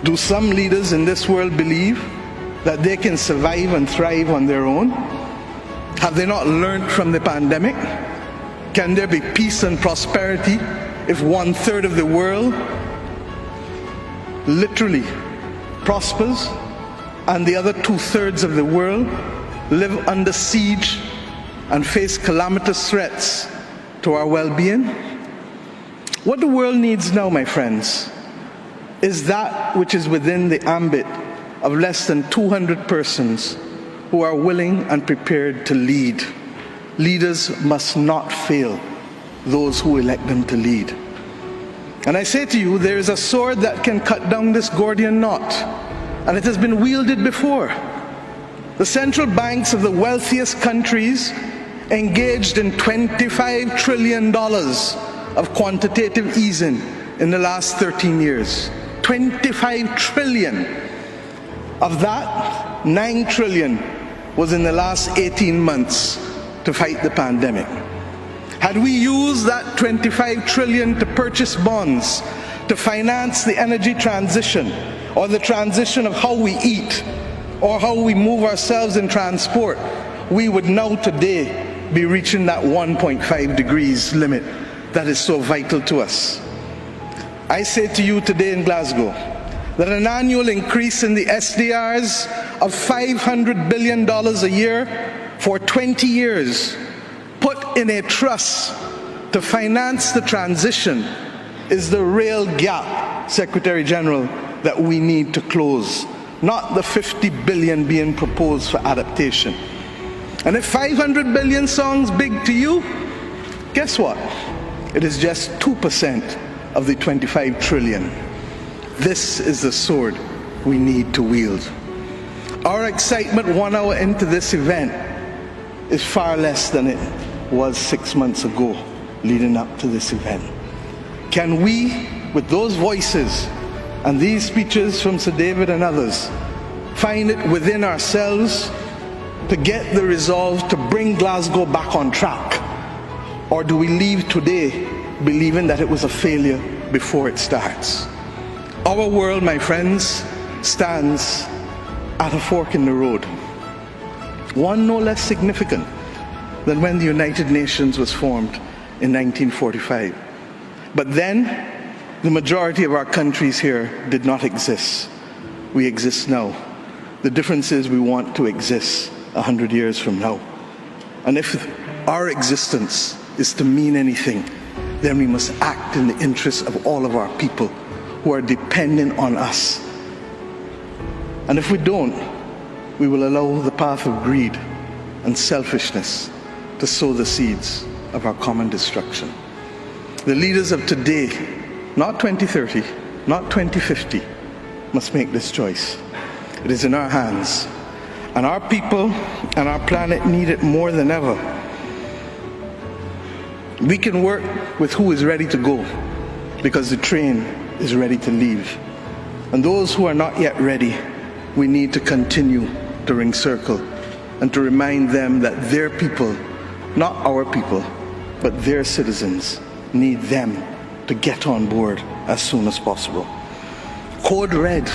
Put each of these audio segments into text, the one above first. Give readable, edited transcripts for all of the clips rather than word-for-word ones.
Do some leaders in this world believe that they can survive and thrive on their own? Have they not learned from the pandemic? Can there be peace and prosperity if 1/3 of the world literally prospers and the other 2/3 of the world live under siege and face calamitous threats to our well-being? What the world needs now, my friends, is that which is within the ambit of less than 200 persons who are willing and prepared to lead. Leaders must not fail those who elect them to lead. And I say to you, there is a sword that can cut down this Gordian knot, and it has been wielded before. The central banks of the wealthiest countries engaged in $25 trillion of quantitative easing in the last 13 years. 25 trillion. Of that, 9 trillion was in the last 18 months to fight the pandemic. Had we used that 25 trillion to purchase bonds, to finance the energy transition, or the transition of how we eat, or how we move ourselves in transport, we would now today be reaching that 1.5 degrees limit that is so vital to us. I say to you today in Glasgow that an annual increase in the SDRs of $500 billion a year for 20 years, put in a trust to finance the transition, is the real gap, Secretary General, that we need to close, not the 50 billion being proposed for adaptation. And if 500 billion sounds big to you, guess what? It is just 2% of the 25 trillion. This is the sword we need to wield. Our excitement 1 hour into this event is far less than it was 6 months ago leading up to this event. Can we, with those voices and these speeches from Sir David and others, find it within ourselves to get the resolve to bring Glasgow back on track? Or do we leave today believing that it was a failure before it starts? Our world, my friends, stands at a fork in the road. One no less significant than when the United Nations was formed in 1945. But then, the majority of our countries here did not exist. We exist now. The difference is we want to exist 100 years from now. And if our existence is to mean anything, then we must act in the interests of all of our people who are dependent on us. And if we don't, we will allow the path of greed and selfishness to sow the seeds of our common destruction. The leaders of today, not 2030, not 2050, must make this choice. It is in our hands, and our people and our planet need it more than ever. We can work with who is ready to go, because the train is ready to leave. And those who are not yet ready, we need to continue to ring circle and to remind them that their people, not our people, but their citizens, need them to get on board as soon as possible. Code red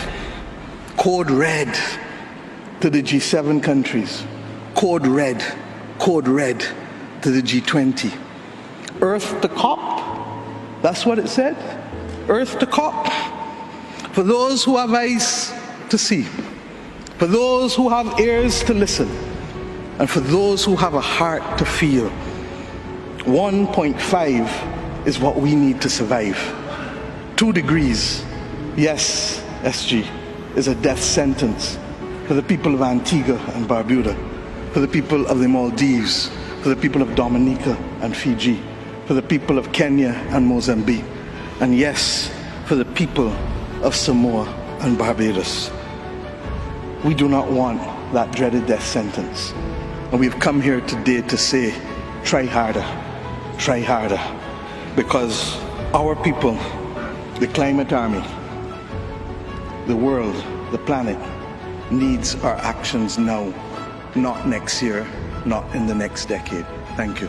to the G7 countries. Code red to the G20. Earth to COP, that's what it said. Earth to COP. For those who have eyes to see, for those who have ears to listen, and for those who have a heart to feel, 1.5 is what we need to survive. 2 degrees, yes, SG, is a death sentence for the people of Antigua and Barbuda, for the people of the Maldives, for the people of Dominica and Fiji, for the people of Kenya and Mozambique, and yes, for the people of Samoa and Barbados. We do not want that dreaded death sentence. And we've come here today to say, try harder, because our people, the climate army, the world, the planet, needs our actions now, not next year, not in the next decade. Thank you.